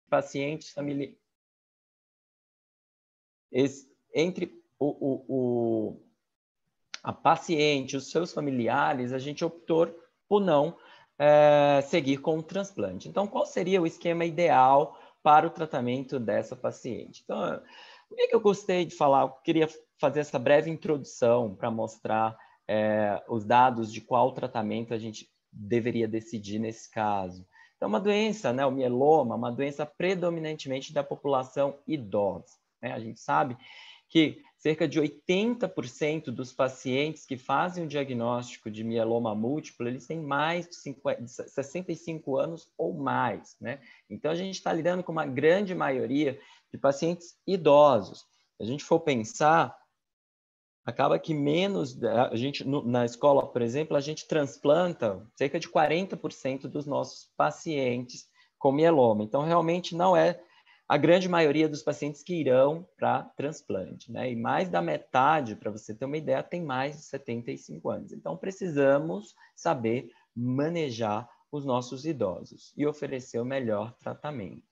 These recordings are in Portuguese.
pacientes familiares, entre a paciente e os seus familiares, a gente optou por não seguir com o transplante. Então, qual seria o esquema ideal para o tratamento dessa paciente? Então, o que eu gostei de falar? Eu queria fazer essa breve introdução para mostrar os dados de qual tratamento a gente deveria decidir nesse caso. Então, uma doença, né, o mieloma, uma doença predominantemente da população idosa, né? A gente sabe que cerca de 80% dos pacientes que fazem o diagnóstico de mieloma múltiplo, eles têm mais de 65 anos ou mais, né? Então, a gente está lidando com uma grande maioria de pacientes idosos. Se a gente for pensar, acaba que a gente, na escola, por exemplo, a gente transplanta cerca de 40% dos nossos pacientes com mieloma. Então, realmente não é a grande maioria dos pacientes que irão para transplante, né? E mais da metade, para você ter uma ideia, tem mais de 75 anos. Então, precisamos saber manejar os nossos idosos e oferecer o melhor tratamento.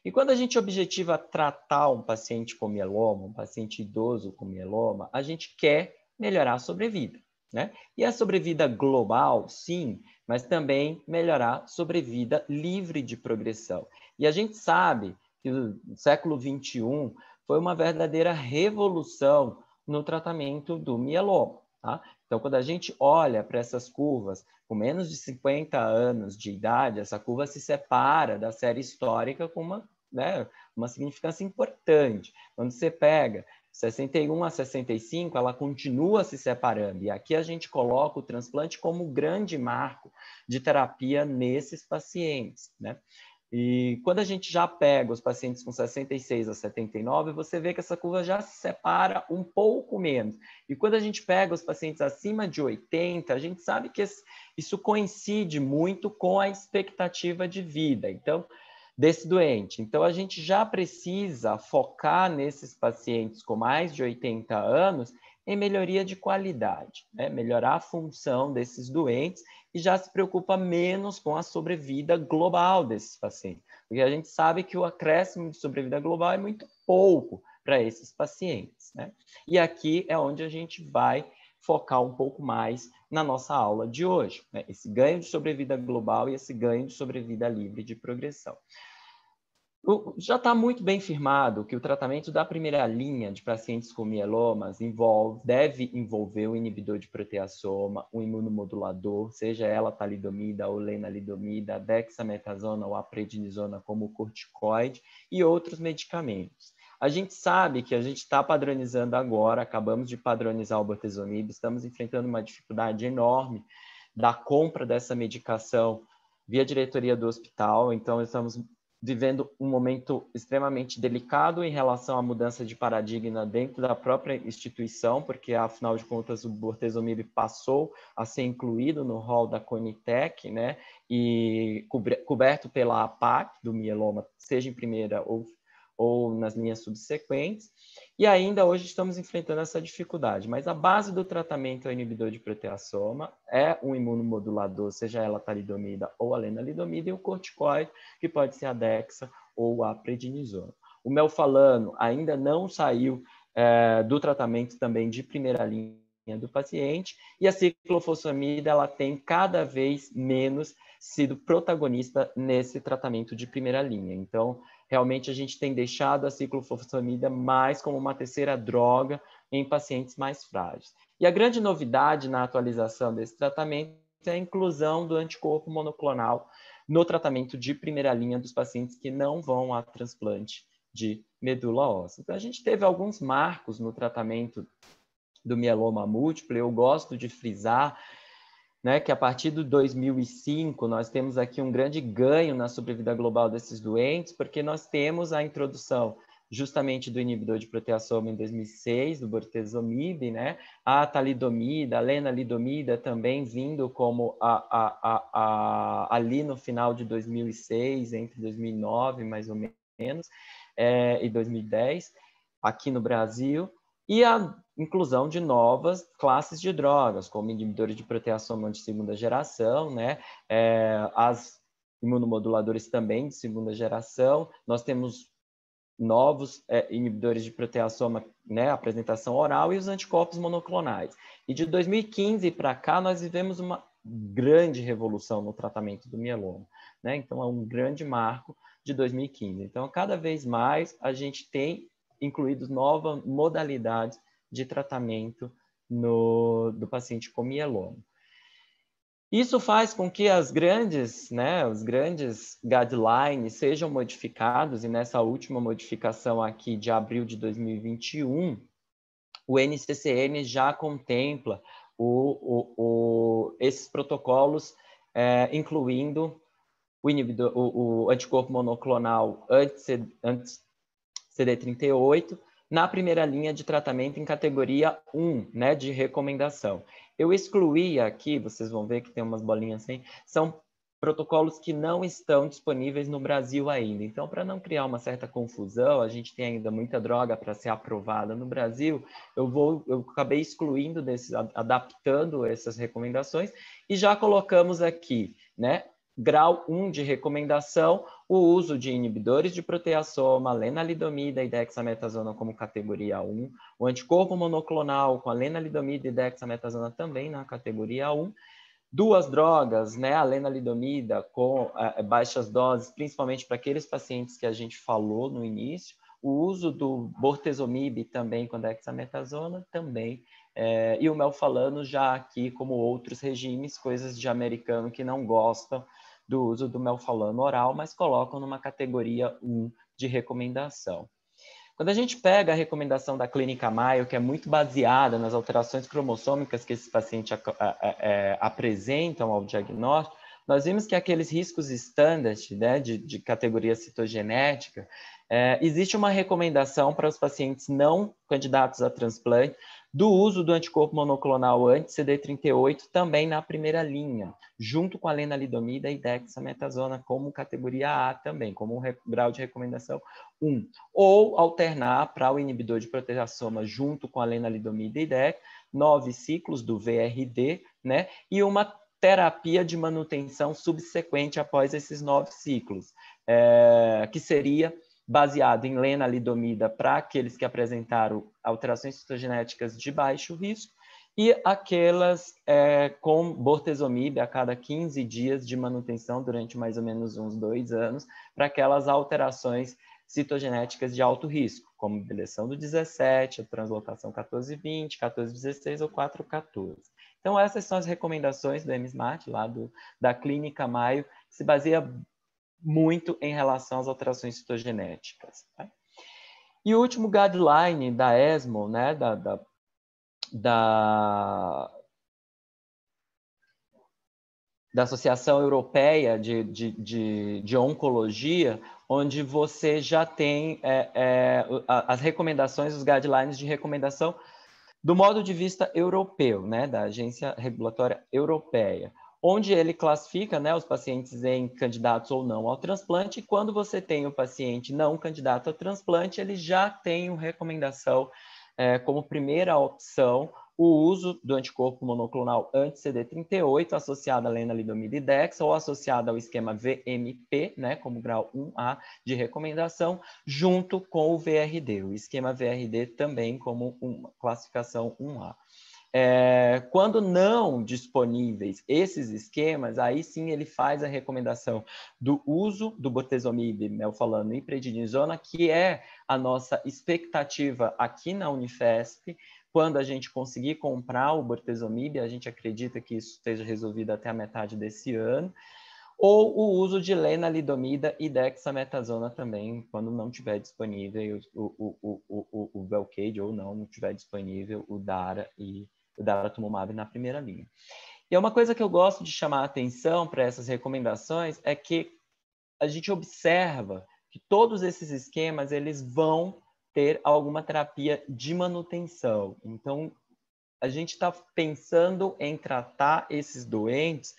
E quando a gente objetiva tratar um paciente com mieloma, um paciente idoso com mieloma, a gente quer melhorar a sobrevida, né? E a sobrevida global, sim, mas também melhorar a sobrevida livre de progressão. E a gente sabe que o século XXI foi uma verdadeira revolução no tratamento do mieloma, tá? Então, quando a gente olha para essas curvas, com menos de 50 anos de idade, essa curva se separa da série histórica com uma significância importante. Quando você pega 61 a 65, ela continua se separando. E aqui a gente coloca o transplante como grande marco de terapia nesses pacientes, né? E quando a gente já pega os pacientes com 66 a 79, você vê que essa curva já se separa um pouco menos. E quando a gente pega os pacientes acima de 80, a gente sabe que isso coincide muito com a expectativa de vida, então, desse doente. Então, a gente já precisa focar nesses pacientes com mais de 80 anos em melhoria de qualidade, né? Melhorar a função desses doentes e já se preocupa menos com a sobrevida global desses pacientes, porque a gente sabe que o acréscimo de sobrevida global é muito pouco para esses pacientes, né? E aqui é onde a gente vai focar um pouco mais na nossa aula de hoje, né? Esse ganho de sobrevida global e esse ganho de sobrevida livre de progressão. Já está muito bem firmado que o tratamento da primeira linha de pacientes com mielomas deve envolver um inibidor de proteasoma, um imunomodulador, seja ela talidomida ou lenalidomida, dexametasona ou a prednisona como corticoide e outros medicamentos. A gente sabe que a gente está padronizando agora, acabamos de padronizar o bortezomib, estamos enfrentando uma dificuldade enorme da compra dessa medicação via diretoria do hospital, então estamos vivendo um momento extremamente delicado em relação à mudança de paradigma dentro da própria instituição, porque, afinal de contas, o bortezomib passou a ser incluído no rol da Conitec, né, e coberto pela APAC do mieloma, seja em primeira ou nas linhas subsequentes, e ainda hoje estamos enfrentando essa dificuldade, mas a base do tratamento é o inibidor de proteasoma, é um imunomodulador, seja ela talidomida ou a lenalidomida, e o corticoide, que pode ser a dexa ou a prednisona. O melfalano ainda não saiu do tratamento também de primeira linha do paciente, e a ciclofosfamida ela tem cada vez menos sido protagonista nesse tratamento de primeira linha. Então, realmente a gente tem deixado a ciclofosfamida mais como uma terceira droga em pacientes mais frágeis. E a grande novidade na atualização desse tratamento é a inclusão do anticorpo monoclonal no tratamento de primeira linha dos pacientes que não vão a transplante de medula óssea. Então, a gente teve alguns marcos no tratamento do mieloma múltiplo. Eu gosto de frisar, né, que a partir de 2005 nós temos aqui um grande ganho na sobrevida global desses doentes, porque nós temos a introdução justamente do inibidor de proteasoma em 2006, do bortezomib, né, a talidomida, a lenalidomida também vindo como ali no final de 2006, entre 2009 mais ou menos, e 2010, aqui no Brasil, e a inclusão de novas classes de drogas, como inibidores de proteasoma de segunda geração, né? As imunomoduladores também de segunda geração. Nós temos novos inibidores de proteasoma, né, apresentação oral, e os anticorpos monoclonais. E de 2015 para cá, nós vivemos uma grande revolução no tratamento do mieloma, né? Então, é um grande marco de 2015. Então, cada vez mais, a gente tem incluído novas modalidades de tratamento do paciente com mieloma. Isso faz com que os grandes guidelines sejam modificados, e nessa última modificação aqui de abril de 2021, o NCCN já contempla esses protocolos, incluindo o anticorpo monoclonal anti-CD38, na primeira linha de tratamento em categoria 1, né, de recomendação. Eu excluí aqui, vocês vão ver que tem umas bolinhas assim, são protocolos que não estão disponíveis no Brasil ainda. Então, para não criar uma certa confusão, a gente tem ainda muita droga para ser aprovada no Brasil, eu acabei excluindo adaptando essas recomendações, e já colocamos aqui, né, grau 1 de recomendação, o uso de inibidores de proteasoma, lenalidomida e dexametasona como categoria 1, o anticorpo monoclonal com a lenalidomida e dexametasona também na categoria 1, duas drogas, né, a lenalidomida com baixas doses, principalmente para aqueles pacientes que a gente falou no início, o uso do bortezomib também com dexametasona também, e o melfalano já aqui como outros regimes, coisas de americano que não gostam do uso do melfalano oral, mas colocam numa categoria 1 de recomendação. Quando a gente pega a recomendação da Clínica Mayo, que é muito baseada nas alterações cromossômicas que esses pacientes apresentam ao diagnóstico, nós vimos que aqueles riscos standard, né, de categoria citogenética, existe uma recomendação para os pacientes não candidatos a transplante do uso do anticorpo monoclonal anti-CD38 também na primeira linha, junto com a lenalidomida e dexametasona como categoria A também, como um grau de recomendação 1. Ou alternar para o inibidor de proteasoma junto com a lenalidomida e dex, 9 ciclos do VRD, né, e uma terapia de manutenção subsequente após esses 9 ciclos, que seria baseado em lenalidomida para aqueles que apresentaram alterações citogenéticas de baixo risco, e aquelas com bortezomib a cada 15 dias de manutenção durante mais ou menos uns 2 anos, para aquelas alterações citogenéticas de alto risco, como deleção do 17, a translocação 1420, 1416 ou 414. Então, essas são as recomendações do MSMART, lá da Clínica Mayo, que se baseia muito em relação às alterações citogenéticas. Tá? E o último guideline da ESMO, né, da Associação Europeia de Oncologia, onde você já tem as recomendações, os guidelines de recomendação do modo de vista europeu, né, da Agência Regulatória Europeia, onde ele classifica, né, os pacientes em candidatos ou não ao transplante, e quando você tem o paciente não candidato ao transplante, ele já tem uma recomendação como primeira opção o uso do anticorpo monoclonal anti-CD38 associado à lenalidomida e dex ou associado ao esquema VMP, né, como grau 1A de recomendação, junto com o VRD, o esquema VRD também como uma classificação 1A. Quando não disponíveis esses esquemas, aí sim ele faz a recomendação do uso do bortezomib, melfalano e prednisona, que é a nossa expectativa aqui na Unifesp. Quando a gente conseguir comprar o bortezomib, a gente acredita que isso esteja resolvido até a metade desse ano, ou o uso de lenalidomida e dexametasona também, quando não tiver disponível o Velcade, ou não tiver disponível o Dara e o daratumumab na primeira linha. E uma coisa que eu gosto de chamar a atenção para essas recomendações é que a gente observa que todos esses esquemas eles vão ter alguma terapia de manutenção. Então, a gente está pensando em tratar esses doentes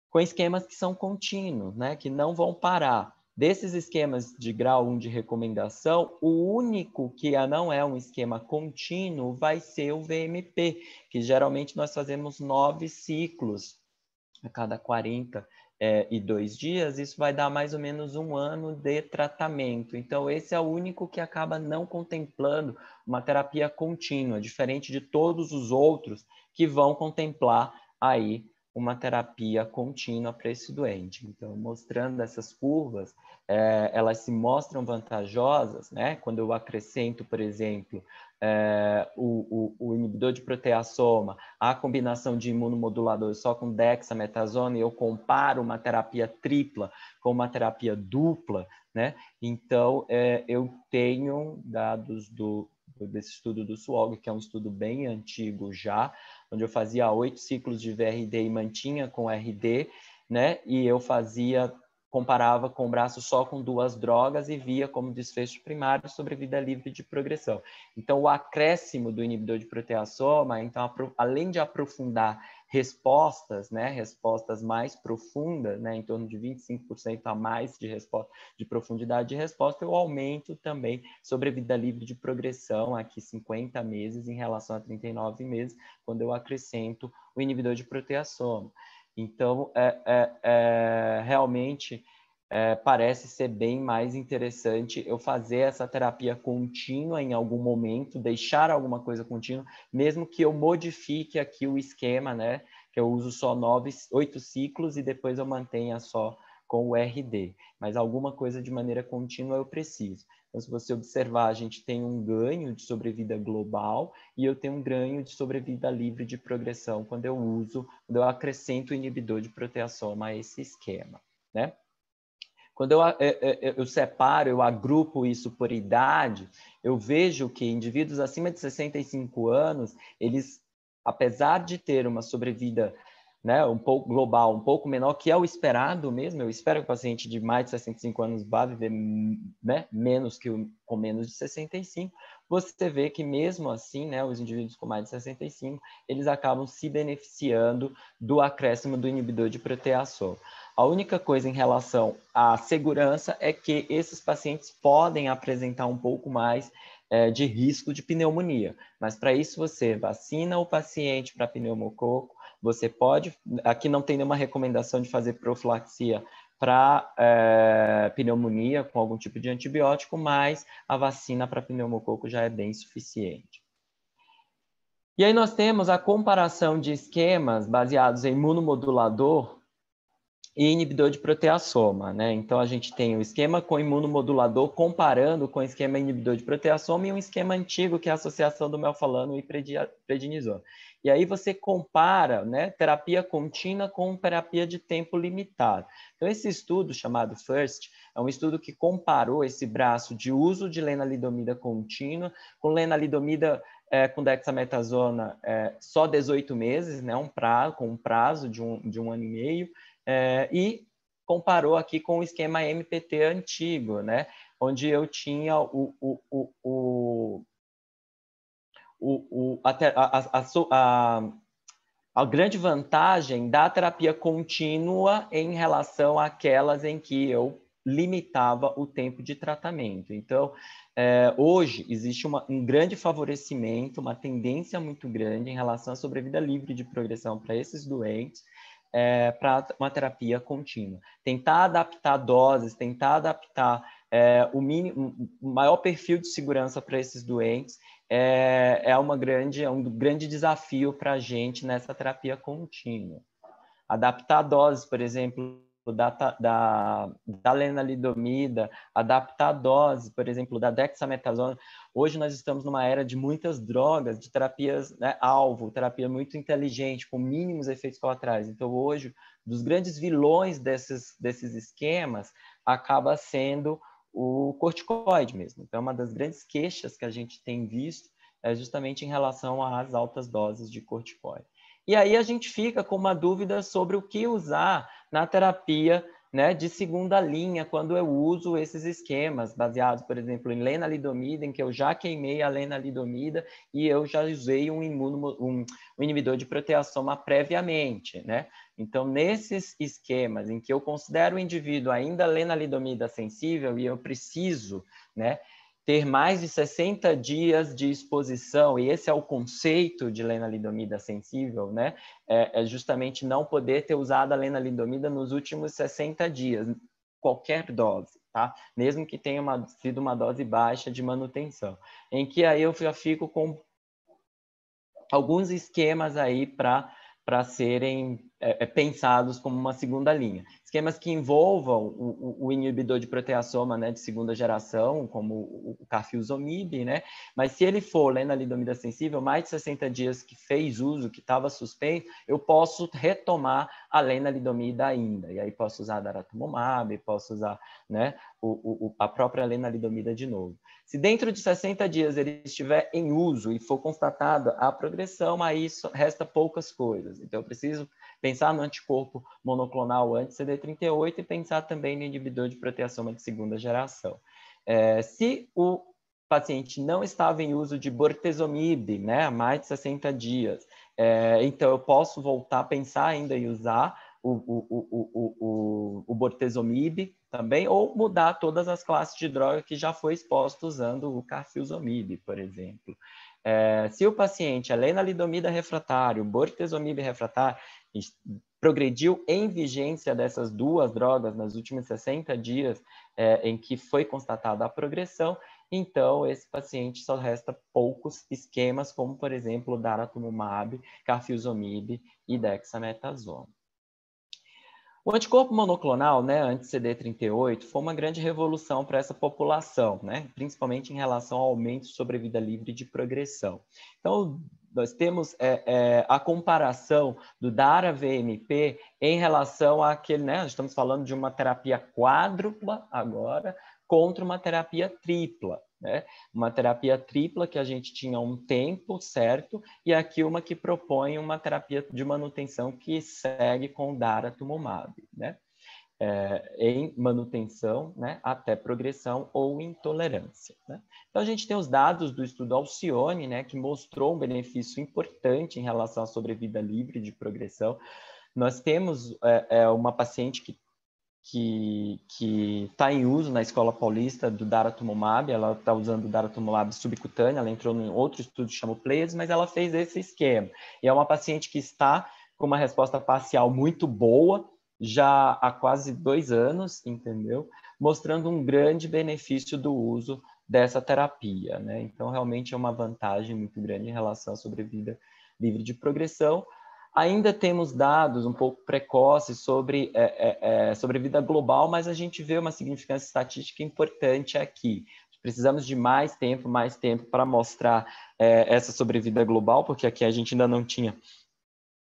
com esquemas que são contínuos, né, que não vão parar. Desses esquemas de grau 1 de recomendação, o único que não é um esquema contínuo vai ser o VMP, que geralmente nós fazemos 9 ciclos a cada 40 e 2 dias, isso vai dar mais ou menos 1 ano de tratamento. Então, esse é o único que acaba não contemplando uma terapia contínua, diferente de todos os outros que vão contemplar aí uma terapia contínua para esse doente. Então, mostrando essas curvas, elas se mostram vantajosas, né? Quando eu acrescento, por exemplo, o inibidor de proteassoma, a combinação de imunomoduladores só com dexametasona, e eu comparo uma terapia tripla com uma terapia dupla, né? Então, eu tenho dados desse estudo do SWOG, que é um estudo bem antigo já, onde eu fazia 8 ciclos de VRD e mantinha com RD, né? E eu comparava com o braço só com 2 drogas e via como desfecho primário sobrevida livre de progressão. Então, o acréscimo do inibidor de proteassoma, então, além de aprofundar respostas, né, respostas mais profundas, né, em torno de 25% a mais de resposta, de profundidade de resposta, eu aumento também sobrevida livre de progressão, aqui 50 meses em relação a 39 meses, quando eu acrescento o inibidor de proteassoma. Então, realmente parece ser bem mais interessante eu fazer essa terapia contínua em algum momento, deixar alguma coisa contínua, mesmo que eu modifique aqui o esquema, né? Que eu uso só 8 ciclos e depois eu mantenha só com o RD. Mas alguma coisa de maneira contínua eu preciso. Então, se você observar, a gente tem um ganho de sobrevida global e eu tenho um ganho de sobrevida livre de progressão quando eu acrescento o inibidor de proteassoma a esse esquema, né? Quando eu separo, eu agrupo isso por idade, eu vejo que indivíduos acima de 65 anos, eles, apesar de ter uma sobrevida, né, um pouco global, um pouco menor, que é o esperado mesmo, eu espero que o paciente de mais de 65 anos vá viver, né, menos que com menos de 65, você vê que mesmo assim, né, os indivíduos com mais de 65, eles acabam se beneficiando do acréscimo do inibidor de proteassoma. A única coisa em relação à segurança é que esses pacientes podem apresentar um pouco mais de risco de pneumonia. Mas para isso você vacina o paciente para pneumococo, você pode, aqui não tem nenhuma recomendação de fazer profilaxia para pneumonia com algum tipo de antibiótico, mas a vacina para pneumococo já é bem suficiente. E aí nós temos a comparação de esquemas baseados em imunomodulador e inibidor de proteassoma, né? Então, a gente tem o esquema com imunomodulador comparando com o esquema inibidor de proteassoma e um esquema antigo, que é a associação do melfalano e prednisona. E aí você compara, né, terapia contínua com terapia de tempo limitado. Então, esse estudo, chamado FIRST, é um estudo que comparou esse braço de uso de lenalidomida contínua com lenalidomida com dexametasona só 18 meses, né, com um prazo de um ano e meio, e comparou aqui com o esquema MPT antigo, né? Onde eu tinha a grande vantagem da terapia contínua em relação àquelas em que eu limitava o tempo de tratamento. Então, hoje existe um grande favorecimento, uma tendência muito grande em relação à sobrevida livre de progressão para esses doentes, para uma terapia contínua. Tentar adaptar doses, tentar adaptar o maior perfil de segurança para esses doentes é um grande desafio para a gente nessa terapia contínua. Adaptar doses, por exemplo, da lenalidomida, adaptar a dose, por exemplo, da dexametasona. Hoje nós estamos numa era de muitas drogas, de terapias, né, alvo, terapia muito inteligente, com mínimos efeitos colaterais. Então, hoje, dos grandes vilões desses esquemas, acaba sendo o corticoide mesmo. Então, uma das grandes queixas que a gente tem visto é justamente em relação às altas doses de corticoide. E aí a gente fica com uma dúvida sobre o que usar na terapia, né, de segunda linha, quando eu uso esses esquemas baseados, por exemplo, em lenalidomida, em que eu já queimei a lenalidomida e eu já usei um inibidor de proteassoma previamente, né? Então, nesses esquemas em que eu considero o indivíduo ainda lenalidomida sensível e eu preciso, né, ter mais de 60 dias de exposição, e esse é o conceito de lenalidomida sensível, né? É justamente não poder ter usado a lenalidomida nos últimos 60 dias, qualquer dose, tá? Mesmo que tenha sido uma dose baixa de manutenção, em que aí eu já fico com alguns esquemas aí para serem pensados como uma segunda linha. Esquemas que envolvam o inibidor de proteasoma, né, de segunda geração, como o carfilzomib, né? Mas se ele for lenalidomida sensível, mais de 60 dias que fez uso, que estava suspenso, eu posso retomar a lenalidomida ainda. E aí posso usar daratumumab, posso usar, né, a própria lenalidomida de novo. Se dentro de 60 dias ele estiver em uso e for constatada a progressão, aí resta poucas coisas. Então, eu preciso pensar no anticorpo monoclonal anti-CD38 e pensar também no inibidor de proteasoma de segunda geração. Se o paciente não estava em uso de bortezomib, né, há mais de 60 dias, então eu posso voltar a pensar ainda em usar o bortezomib também, ou mudar todas as classes de droga que já foi exposto usando o carfilzomib, por exemplo. Se o paciente é lenalidomida refratário, bortezomib refratário, progrediu em vigência dessas duas drogas nos últimos 60 dias em que foi constatada a progressão, então esse paciente só resta poucos esquemas, como, por exemplo, daratumumab, carfilzomib e dexametasona. O anticorpo monoclonal, né, anti-CD38, foi uma grande revolução para essa população, né, principalmente em relação ao aumento de sobrevida livre de progressão. Então, nós temos a comparação do DARA-VMP em relação àquele, né, nós estamos falando de uma terapia quádrupla agora, contra uma terapia tripla, né? Uma terapia tripla que a gente tinha um tempo certo, e aqui uma que propõe uma terapia de manutenção que segue com o daratumumab, né? Em manutenção, né, até progressão ou intolerância, né? Então, a gente tem os dados do estudo Alcione, né, que mostrou um benefício importante em relação à sobrevida livre de progressão. Nós temos uma paciente que está em uso na Escola Paulista do daratumumab, ela está usando o daratumumab subcutâneo, ela entrou em outro estudo que chama Pleiades, mas ela fez esse esquema. E é uma paciente que está com uma resposta parcial muito boa, já há quase 2 anos, entendeu? Mostrando um grande benefício do uso dessa terapia, né? Então, realmente é uma vantagem muito grande em relação à sobrevida livre de progressão. Ainda temos dados um pouco precoces sobre sobrevida global, mas a gente vê uma significância estatística importante aqui. Precisamos de mais tempo para mostrar essa sobrevida global, porque aqui a gente ainda não tinha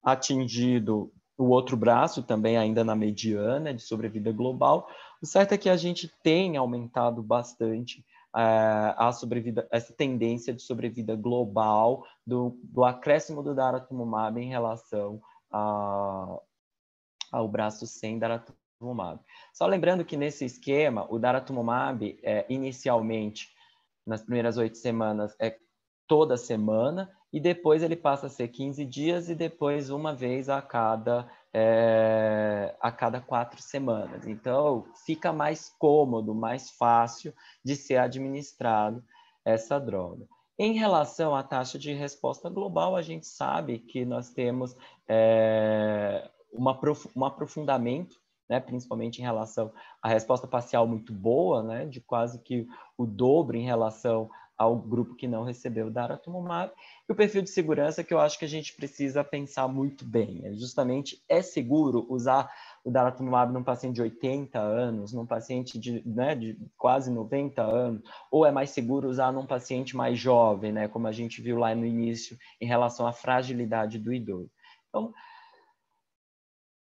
atingido o outro braço também ainda na mediana de sobrevida global. O certo é que a gente tem aumentado bastante a sobrevida, essa tendência de sobrevida global do acréscimo do daratumumab em relação ao braço sem daratumumab. Só lembrando que nesse esquema, o daratumumab, inicialmente, nas primeiras 8 semanas, é toda semana, e depois ele passa a ser 15 dias e depois uma vez a cada 4 semanas. Então, fica mais cômodo, mais fácil de ser administrado essa droga. Em relação à taxa de resposta global, a gente sabe que nós temos um aprofundamento, né, principalmente em relação à resposta parcial muito boa, né, de quase que o dobro em relação ao grupo que não recebeu daratumumab, e o perfil de segurança que eu acho que a gente precisa pensar muito bem. Justamente, é seguro usar o daratumumab num paciente de 80 anos, num paciente de quase 90 anos, ou é mais seguro usar num paciente mais jovem, né, como a gente viu lá no início, em relação à fragilidade do idoso. Então,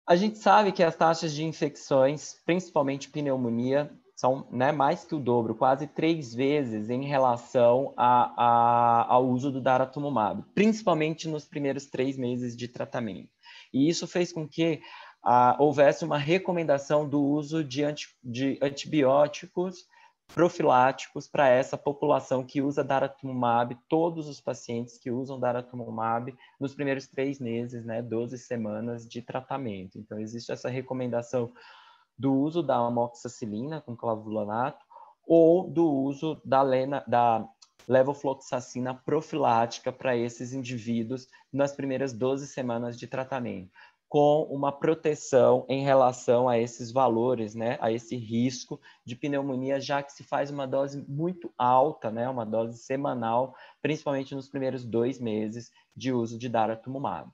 a gente sabe que as taxas de infecções, principalmente pneumonia, são, né, mais que o dobro, quase 3 vezes em relação ao uso do daratumumab, principalmente nos primeiros 3 meses de tratamento. E isso fez com que houvesse uma recomendação do uso de antibióticos profiláticos para essa população que usa daratumumab, todos os pacientes que usam daratumumab nos primeiros 3 meses, né, 12 semanas de tratamento. Então, existe essa recomendação do uso da amoxicilina com clavulanato ou do uso da levofloxacina profilática para esses indivíduos nas primeiras 12 semanas de tratamento, com uma proteção em relação a esses valores, né, a esse risco de pneumonia, já que se faz uma dose muito alta, né, uma dose semanal, principalmente nos primeiros 2 meses de uso de daratumumab.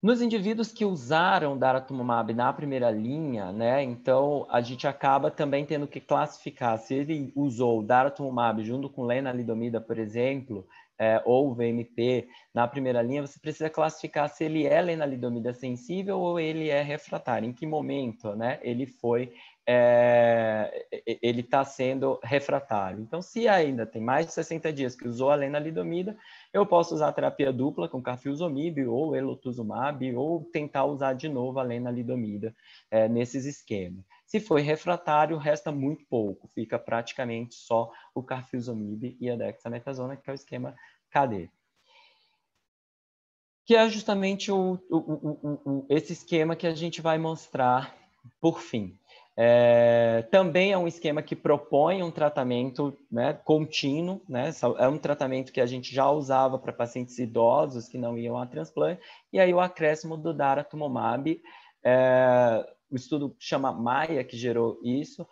Nos indivíduos que usaram daratumumab na primeira linha, né, então a gente acaba também tendo que classificar se ele usou daratumumab junto com lenalidomida, por exemplo, ou VMP na primeira linha, você precisa classificar se ele é lenalidomida sensível ou ele é refratário, em que momento, né, ele está sendo refratário. Então, se ainda tem mais de 60 dias que usou a lenalidomida, eu posso usar a terapia dupla com carfilzomib ou elotuzumab ou tentar usar de novo a lenalidomida nesses esquemas. Se foi refratário, resta muito pouco, fica praticamente só o carfilzomib e a dexametasona, que é o esquema KD. Que é justamente esse esquema que a gente vai mostrar por fim. Também é um esquema que propõe um tratamento, né, contínuo, né, é um tratamento que a gente já usava para pacientes idosos que não iam a transplante, e aí o acréscimo do daratumumab, o estudo chama Maia, que gerou isso,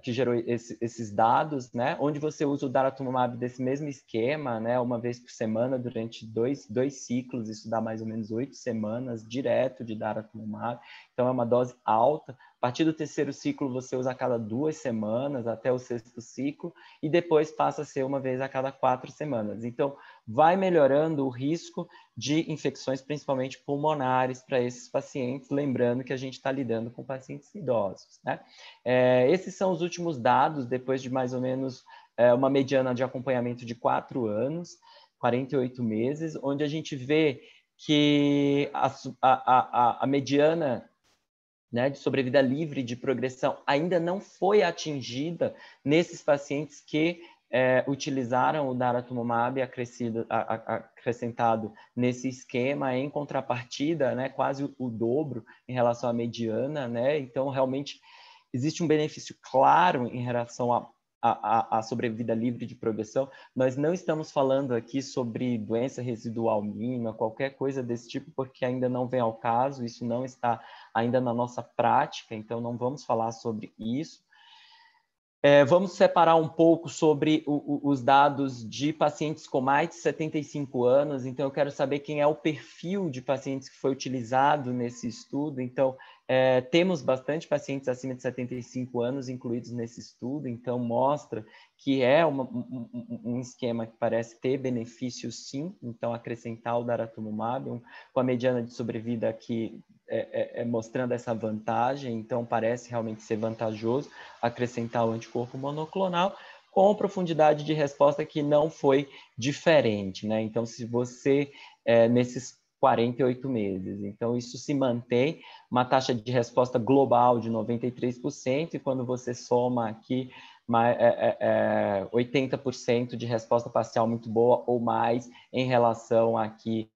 que gerou esses dados, né, onde você usa o daratumumab desse mesmo esquema, né, uma vez por semana durante dois ciclos, isso dá mais ou menos 8 semanas direto de daratumumab, então é uma dose alta. A partir do terceiro ciclo, você usa a cada 2 semanas, até o sexto ciclo, e depois passa a ser uma vez a cada 4 semanas. Então, vai melhorando o risco de infecções, principalmente pulmonares, para esses pacientes, lembrando que a gente está lidando com pacientes idosos, né? Esses são os últimos dados, depois de mais ou menos uma mediana de acompanhamento de 4 anos, 48 meses, onde a gente vê que a mediana, né, de sobrevida livre de progressão ainda não foi atingida nesses pacientes que utilizaram o daratumumab acrescentado nesse esquema, em contrapartida, né, quase o dobro em relação à mediana, né? Então, realmente, existe um benefício claro em relação à sobrevida livre de progressão. Nós não estamos falando aqui sobre doença residual mínima, qualquer coisa desse tipo, porque ainda não vem ao caso, isso não está ainda na nossa prática, então não vamos falar sobre isso. Vamos separar um pouco sobre os dados de pacientes com mais de 75 anos, então eu quero saber quem é o perfil de pacientes que foi utilizado nesse estudo. Então, temos bastante pacientes acima de 75 anos incluídos nesse estudo, então mostra que é um esquema que parece ter benefícios sim, então acrescentar o daratumumab, com a mediana de sobrevida aqui mostrando essa vantagem, então parece realmente ser vantajoso acrescentar o anticorpo monoclonal com profundidade de resposta que não foi diferente, né? Então, se você, nesses 48 meses, então isso se mantém, uma taxa de resposta global de 93%, e quando você soma aqui 80% de resposta parcial muito boa ou mais em relação aqui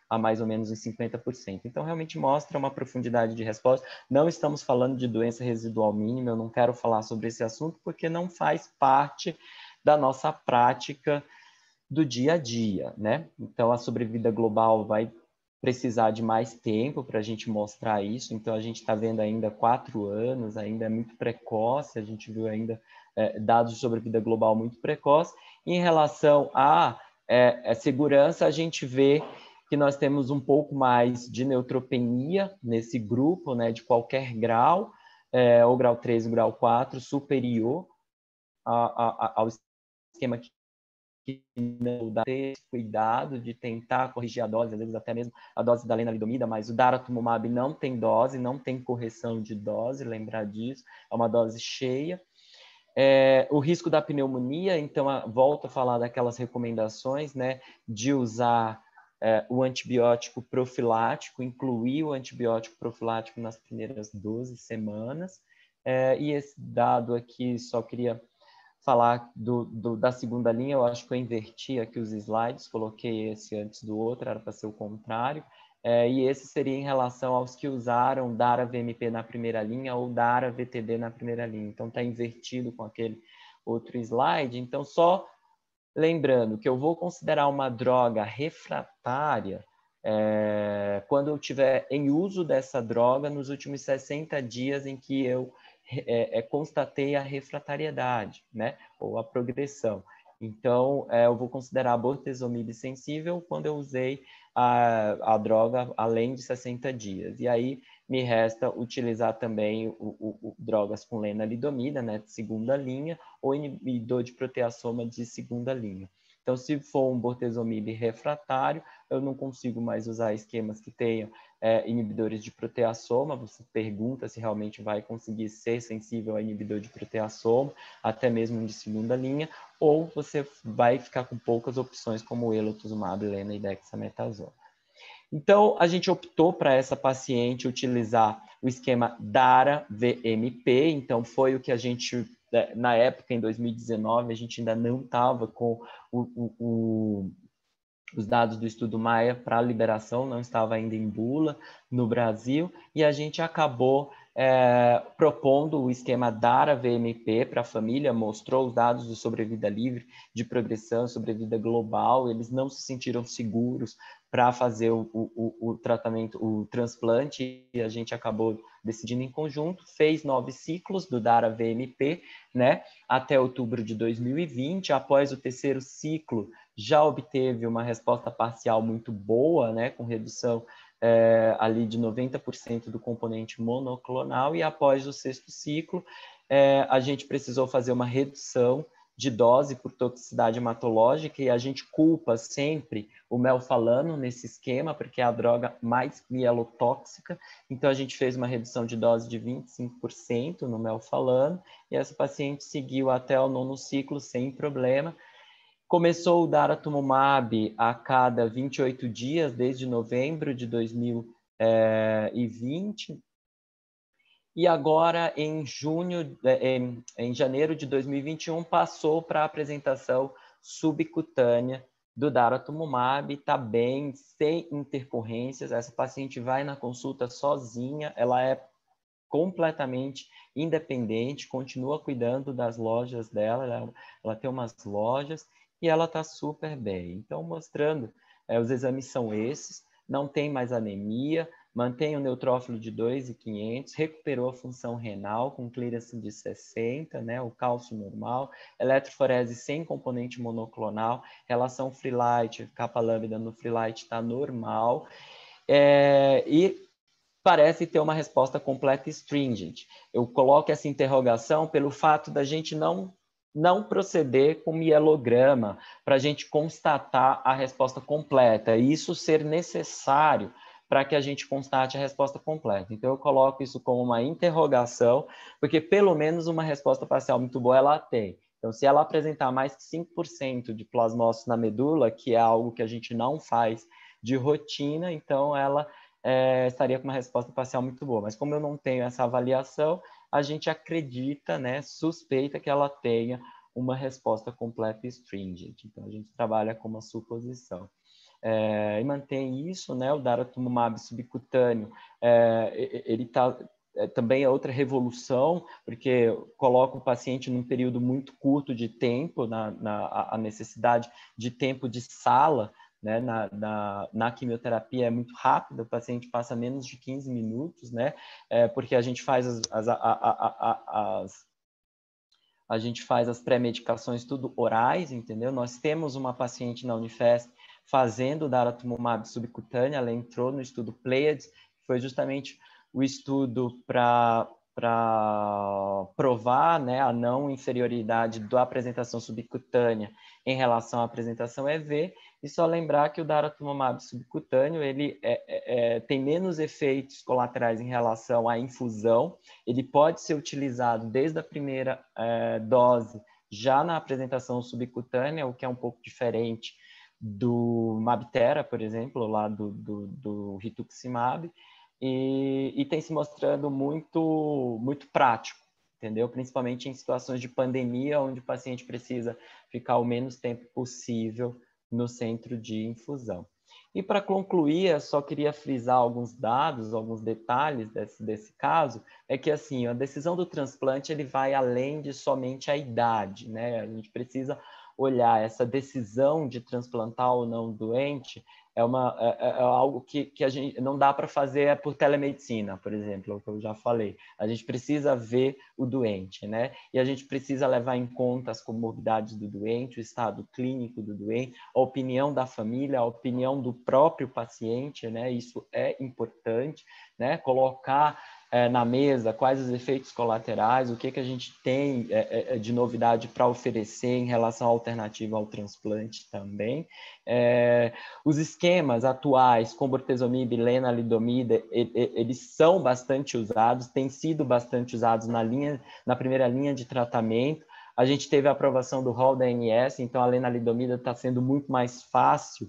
a mais ou menos uns 50%. Então, realmente mostra uma profundidade de resposta. Não estamos falando de doença residual mínima, eu não quero falar sobre esse assunto, porque não faz parte da nossa prática do dia a dia, né? Então, a sobrevida global vai precisar de mais tempo para a gente mostrar isso, então a gente está vendo ainda 4 anos, ainda é muito precoce, a gente viu ainda dados de sobrevida global muito precoce. Em relação à segurança, a gente vê que nós temos um pouco mais de neutropenia nesse grupo, né, de qualquer grau, ou grau 3 ou grau 4, superior ao esquema que não dá cuidado de tentar corrigir a dose, às vezes até mesmo a dose da lenalidomida, mas o daratumumab não tem dose, não tem correção de dose, lembrar disso, é uma dose cheia. O risco da pneumonia, então, volto a falar daquelas recomendações, né, de usar o antibiótico profilático, incluir o antibiótico profilático nas primeiras 12 semanas. E esse dado aqui, só queria falar da segunda linha, eu acho que eu inverti aqui os slides, coloquei esse antes do outro, era para ser o contrário. e esse seria em relação aos que usaram DARA-VMP na primeira linha ou DARA-VTD na primeira linha. Então, está invertido com aquele outro slide. Então, só lembrando que eu vou considerar uma droga refratária quando eu tiver em uso dessa droga nos últimos 60 dias em que eu constatei a refratariedade, né, ou a progressão. Então, eu vou considerar a bortezomib sensível quando eu usei a droga além de 60 dias. E aí me resta utilizar também drogas com lenalidomida, né, de segunda linha, ou inibidor de proteasoma de segunda linha. Então, se for um bortezomib refratário, eu não consigo mais usar esquemas que tenham inibidores de proteasoma. Você pergunta se realmente vai conseguir ser sensível a inibidor de proteasoma, até mesmo de segunda linha, ou você vai ficar com poucas opções como elotuzumab, lena e dexametasona. Então, a gente optou para essa paciente utilizar o esquema DARA-VMP, então foi o que a gente, na época, em 2019, a gente ainda não estava com os dados do estudo Maia para liberação, não estava ainda em bula no Brasil, e a gente acabou propondo o esquema DARA-VMP para a família, mostrou os dados de sobrevida livre, de progressão, sobrevida global, eles não se sentiram seguros para fazer o tratamento, o transplante, e a gente acabou decidindo em conjunto, fez 9 ciclos do DARA-VMP, né, até outubro de 2020, após o terceiro ciclo, já obteve uma resposta parcial muito boa, né, com redução ali de 90% do componente monoclonal, e após o sexto ciclo, a gente precisou fazer uma redução de dose por toxicidade hematológica, e a gente culpa sempre o melfalano nesse esquema, porque é a droga mais mielotóxica, então a gente fez uma redução de dose de 25% no melfalano, e essa paciente seguiu até o 9º ciclo sem problema. Começou o daratumumab a cada 28 dias, desde novembro de 2020, e agora em janeiro de 2021 passou para a apresentação subcutânea do daratumumab, está bem, sem intercorrências. Essa paciente vai na consulta sozinha, ela é completamente independente, continua cuidando das lojas dela, ela tem umas lojas e ela está super bem. Então, mostrando, os exames são esses, não tem mais anemia, mantém o neutrófilo de 2.500, recuperou a função renal com clearance de 60, né, o cálcio normal, eletroforese sem componente monoclonal, relação free light, capa lambda no free light está normal, e parece ter uma resposta completa e stringent. Eu coloco essa interrogação pelo fato da gente não proceder com mielograma para a gente constatar a resposta completa, e isso ser necessário para que a gente constate a resposta completa. Então, eu coloco isso como uma interrogação, porque pelo menos uma resposta parcial muito boa ela tem. Então, se ela apresentar mais que 5% de plasmócitos na medula, que é algo que a gente não faz de rotina, então ela estaria com uma resposta parcial muito boa. Mas como eu não tenho essa avaliação, a gente acredita, né, suspeita que ela tenha uma resposta completa e stringent. Então, a gente trabalha com uma suposição. E mantém isso, né, o daratumumab subcutâneo, ele está também é outra revolução, porque coloca o paciente num período muito curto de tempo, a necessidade de tempo de sala, né, na quimioterapia é muito rápida, o paciente passa menos de 15 minutos, né, porque a gente faz a gente faz as pré-medicações tudo orais, entendeu? Nós temos uma paciente na Unifesp fazendo daratumumab subcutânea, ela entrou no estudo Pleiades, que foi justamente o estudo para provar, né, a não inferioridade da apresentação subcutânea em relação à apresentação EV, e só lembrar que o daratumumab subcutâneo ele tem menos efeitos colaterais em relação à infusão, ele pode ser utilizado desde a primeira dose já na apresentação subcutânea, o que é um pouco diferente do Mabtera, por exemplo, lá do rituximab, e tem se mostrando muito prático, entendeu? Principalmente em situações de pandemia, onde o paciente precisa ficar o menos tempo possível no centro de infusão. E para concluir, eu só queria frisar alguns dados, alguns detalhes desse caso, é que assim, a decisão do transplante ele vai além de somente a idade, né? A gente precisa olhar essa decisão de transplantar ou não doente, é algo que a gente não dá para fazer por telemedicina, por exemplo, é o que eu já falei. A gente precisa ver o doente, né? E a gente precisa levar em conta as comorbidades do doente, o estado clínico do doente, a opinião da família, a opinião do próprio paciente, né? Isso é importante, né? Colocar na mesa quais os efeitos colaterais, o que a gente tem de novidade para oferecer em relação à alternativa ao transplante também. Os esquemas atuais, com bortezomib, lenalidomida, eles são bastante usados, têm sido bastante usados na primeira linha de tratamento. A gente teve a aprovação do rol da ANS, então a lenalidomida está sendo muito mais fácil,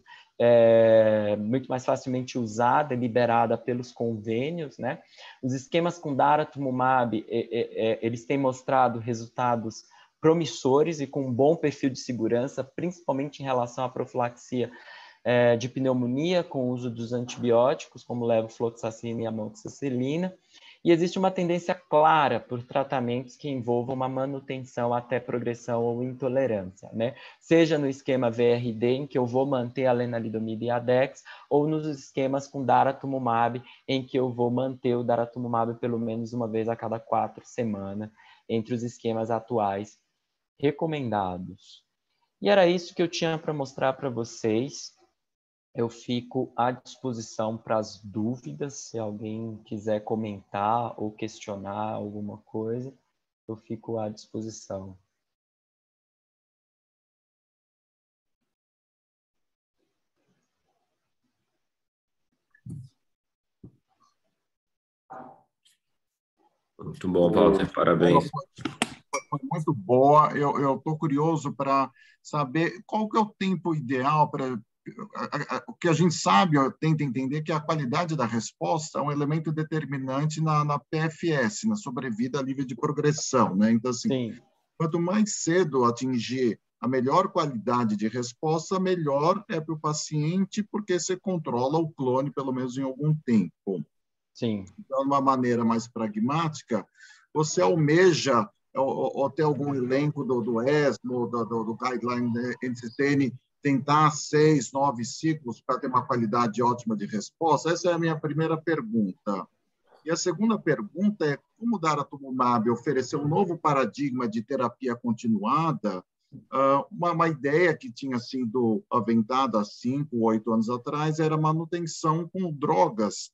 muito mais facilmente usada e liberada pelos convênios, né? Os esquemas com daratumumab, eles têm mostrado resultados promissores e com um bom perfil de segurança, principalmente em relação à profilaxia de pneumonia com o uso dos antibióticos, como levofloxacina e amoxicilina, e existe uma tendência clara por tratamentos que envolvam uma manutenção até progressão ou intolerância, né? Seja no esquema VRD, em que eu vou manter a lenalidomida e a Dex, ou nos esquemas com daratumumab, em que eu vou manter o daratumumab pelo menos uma vez a cada 4 semanas, entre os esquemas atuais recomendados. E era isso que eu tinha para mostrar para vocês. Eu fico à disposição para as dúvidas, se alguém quiser comentar ou questionar alguma coisa, eu fico à disposição. Muito bom, Walter, parabéns. Foi muito boa. Eu estou curioso para saber qual que é o tempo ideal para o que a gente sabe, eu tento entender que a qualidade da resposta é um elemento determinante na PFS, na sobrevida livre de progressão, né? Então, assim, Sim. Quanto mais cedo atingir a melhor qualidade de resposta, melhor é para o paciente, porque você controla o clone pelo menos em algum tempo. Sim. Então, de uma maneira mais pragmática, você almeja ou ter algum elenco do ESMO, do Guideline NCCN, tentar 6, 9 ciclos para ter uma qualidade ótima de resposta? Essa é a minha primeira pergunta. E a segunda pergunta é como o daratumumab ofereceu um novo paradigma de terapia continuada, uma ideia que tinha sido aventada há 5, 8 anos atrás era a manutenção com drogas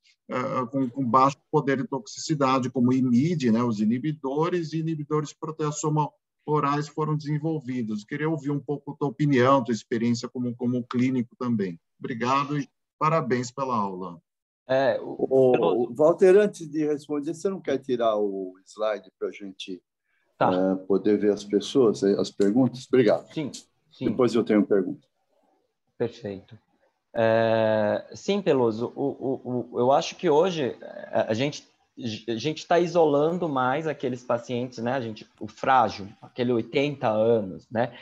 com baixo poder de toxicidade, como o IMID, né, os inibidores e inibidores de proteasoma orais foram desenvolvidos. Queria ouvir um pouco a tua opinião, tua experiência como clínico também. Obrigado e parabéns pela aula. Walter, antes de responder, você não quer tirar o slide para a gente poder ver as pessoas, as perguntas? Obrigado. Sim. Depois eu tenho pergunta. Perfeito. Sim, Peloso, eu acho que hoje a gente está isolando mais aqueles pacientes, né? O frágil, aquele 80 anos, né?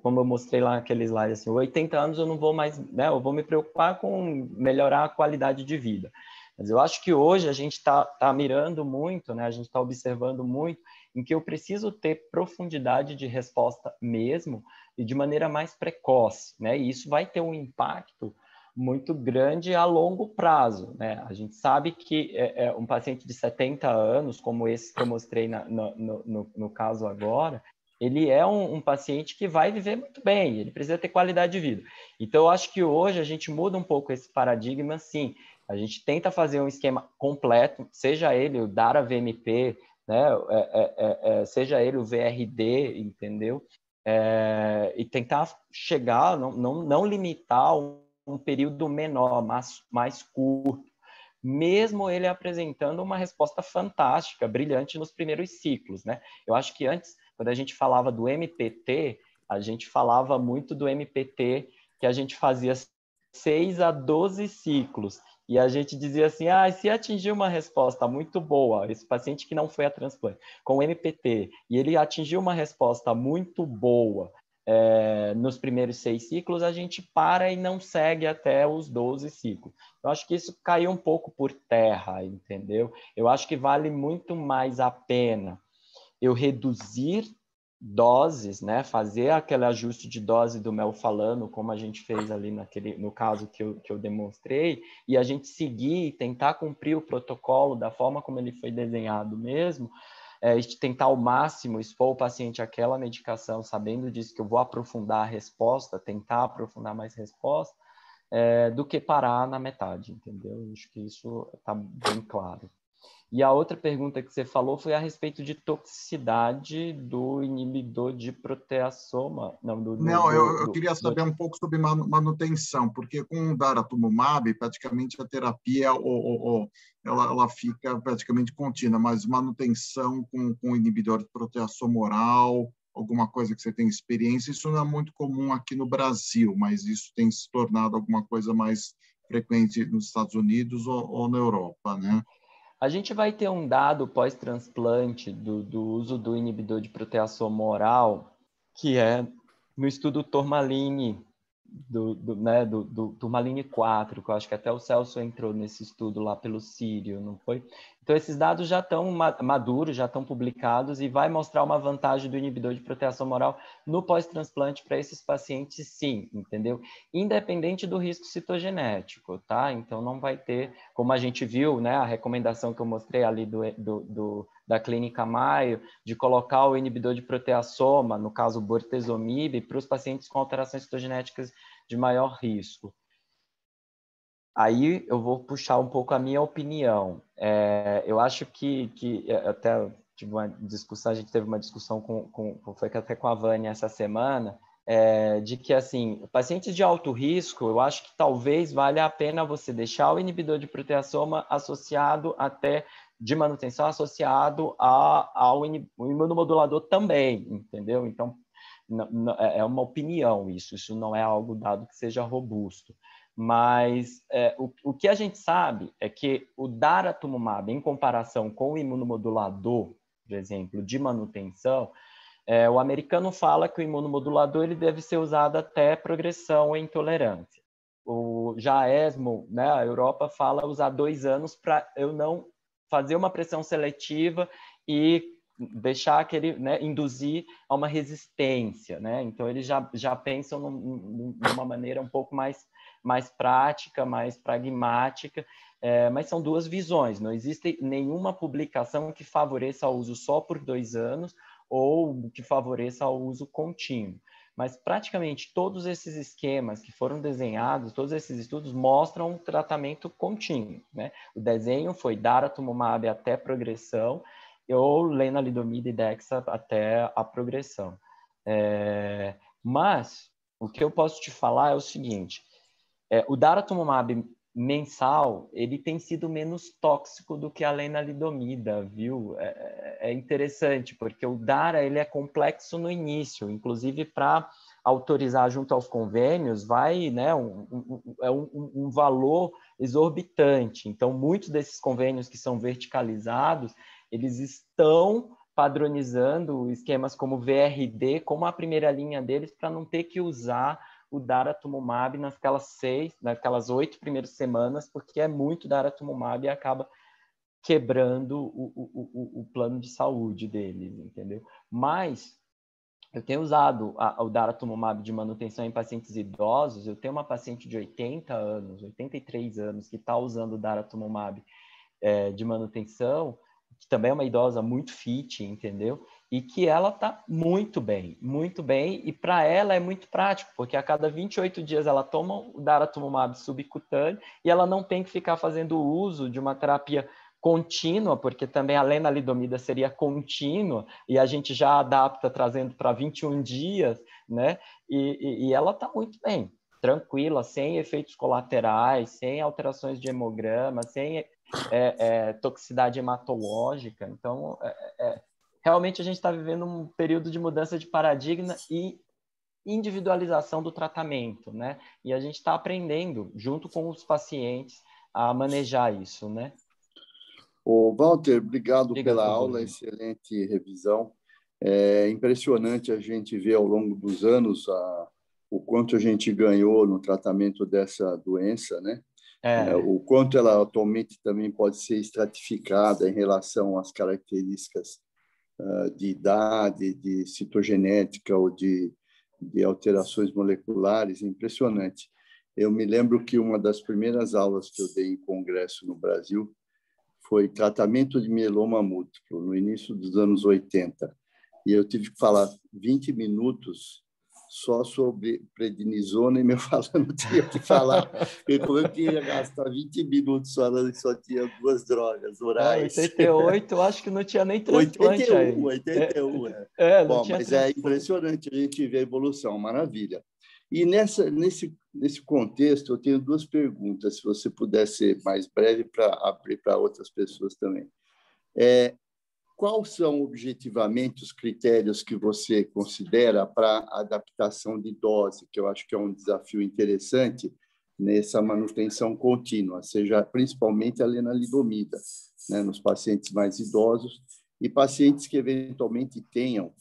Como eu mostrei lá naquele slide, assim, 80 anos eu não vou mais, né? Eu vou me preocupar com melhorar a qualidade de vida. Mas eu acho que hoje a gente está mirando muito, né? A gente está observando muito em que eu preciso ter profundidade de resposta mesmo e de maneira mais precoce, né? E isso vai ter um impacto muito grande a longo prazo, né? A gente sabe que um paciente de 70 anos, como esse que eu mostrei no caso agora, ele é um paciente que vai viver muito bem, ele precisa ter qualidade de vida. Então, eu acho que hoje a gente muda um pouco esse paradigma, sim. A gente tenta fazer um esquema completo, seja ele o DARA-VMP, né? Seja ele o VRD, entendeu? E tentar chegar, não limitar um período menor, mais curto, mesmo ele apresentando uma resposta fantástica, brilhante nos primeiros ciclos, né? Eu acho que antes, quando a gente falava do MPT, a gente falava muito do MPT que a gente fazia 6 a 12 ciclos, e a gente dizia assim, se atingir uma resposta muito boa, esse paciente que não foi a transplante, com o MPT, e ele atingiu uma resposta muito boa, nos primeiros 6 ciclos, a gente para e não segue até os 12 ciclos. Eu acho que isso caiu um pouco por terra, entendeu? Eu acho que vale muito mais a pena eu reduzir doses, né? Fazer aquele ajuste de dose do melfalano, como a gente fez ali no caso que eu demonstrei, e a gente seguir e tentar cumprir o protocolo da forma como ele foi desenhado mesmo, de tentar ao máximo expor o paciente àquela medicação, sabendo disso que eu vou aprofundar a resposta, tentar aprofundar mais resposta, do que parar na metade, entendeu? Acho que isso está bem claro. E a outra pergunta que você falou foi a respeito de toxicidade do inibidor de proteasoma. Não, eu queria saber um pouco sobre manutenção, porque com o daratumumab, praticamente a terapia ela fica praticamente contínua, mas manutenção com o inibidor de proteasoma oral, alguma coisa que você tem experiência, isso não é muito comum aqui no Brasil, mas isso tem se tornado alguma coisa mais frequente nos Estados Unidos ou na Europa, né? A gente vai ter um dado pós-transplante do uso do inibidor de proteasoma oral, que é no estudo Tourmaline, do Tourmaline 4, que eu acho que até o Celso entrou nesse estudo lá pelo Sírio, não foi? Então, esses dados já estão maduros, já estão publicados e vai mostrar uma vantagem do inibidor de proteasoma oral no pós-transplante para esses pacientes, sim, entendeu? Independente do risco citogenético, tá? Então, não vai ter, como a gente viu, né, a recomendação que eu mostrei ali da Clínica Maio, de colocar o inibidor de proteasoma, no caso o bortezomib, para os pacientes com alterações citogenéticas de maior risco. Aí eu vou puxar um pouco a minha opinião. Eu acho que até tive uma discussão, a gente teve uma discussão foi até com a Vânia essa semana, de que, assim, pacientes de alto risco, eu acho que talvez valha a pena você deixar o inibidor de proteasoma associado de manutenção associado ao imunomodulador também, entendeu? Então, é uma opinião isso não é algo dado que seja robusto. Mas o que a gente sabe é que o daratumumab, em comparação com o imunomodulador, por exemplo, de manutenção, o americano fala que o imunomodulador ele deve ser usado até progressão e intolerância. Já a ESMO, né, a Europa, fala usar 2 anos para eu não fazer uma pressão seletiva e deixar induzir a uma resistência, né? Então eles já pensam numa maneira um pouco mais prática, mais pragmática, mas são 2 visões. Não existe nenhuma publicação que favoreça o uso só por 2 anos ou que favoreça o uso contínuo. Mas praticamente todos esses esquemas que foram desenhados, todos esses estudos mostram um tratamento contínuo, né? O desenho foi daratumumab até progressão ou lenalidomida e dexa até a progressão. Mas o que eu posso te falar é o seguinte: o daratumumab mensal, ele tem sido menos tóxico do que a lenalidomida, viu? É interessante, porque o DARA ele é complexo no início, inclusive para autorizar junto aos convênios, vai, né, um valor exorbitante. Então, muitos desses convênios que são verticalizados, eles estão padronizando esquemas como VRD, como a primeira linha deles, para não ter que usar o daratumumab naquelas 8 primeiras semanas, porque é muito daratumumab e acaba quebrando o plano de saúde deles, entendeu? Mas eu tenho usado o daratumumab de manutenção em pacientes idosos. Eu tenho uma paciente de 80 anos, 83 anos, que está usando o daratumumab de manutenção, que também é uma idosa muito fit, entendeu? E que ela está muito bem, e para ela é muito prático, porque a cada 28 dias ela toma o daratumumab subcutâneo e ela não tem que ficar fazendo uso de uma terapia contínua, porque também a lenalidomida seria contínua, e a gente já adapta trazendo para 21 dias, né? E ela está muito bem, tranquila, sem efeitos colaterais, sem alterações de hemograma, sem toxicidade hematológica. Então, realmente a gente está vivendo um período de mudança de paradigma e individualização do tratamento, né? E a gente está aprendendo, junto com os pacientes, a manejar isso, né? Walter, obrigado pela aula, excelente revisão. É impressionante a gente ver ao longo dos anos o quanto a gente ganhou no tratamento dessa doença, né? O quanto ela atualmente também pode ser estratificada em relação às características de idade, de citogenética ou de alterações moleculares, impressionante. Eu me lembro que uma das primeiras aulas que eu dei em congresso no Brasil foi tratamento de mieloma múltiplo, no início dos anos 80. E eu tive que falar 20 minutos só sobre prednisona e meu falando não tinha o que falar. Como eu queria gastar 20 minutos falando que só tinha 2 drogas orais. 88, eu acho que não tinha nem transplante 81, aí. 81, não Bom, tinha mas é transplante. impressionante a gente ver a evolução, maravilha. E nesse contexto, eu tenho 2 perguntas, se você puder ser mais breve para abrir para outras pessoas também. Quais são objetivamente os critérios que você considera para adaptação de dose, que eu acho que é um desafio interessante nessa manutenção contínua, seja principalmente a lenalidomida, né, nos pacientes mais idosos e pacientes que eventualmente tenham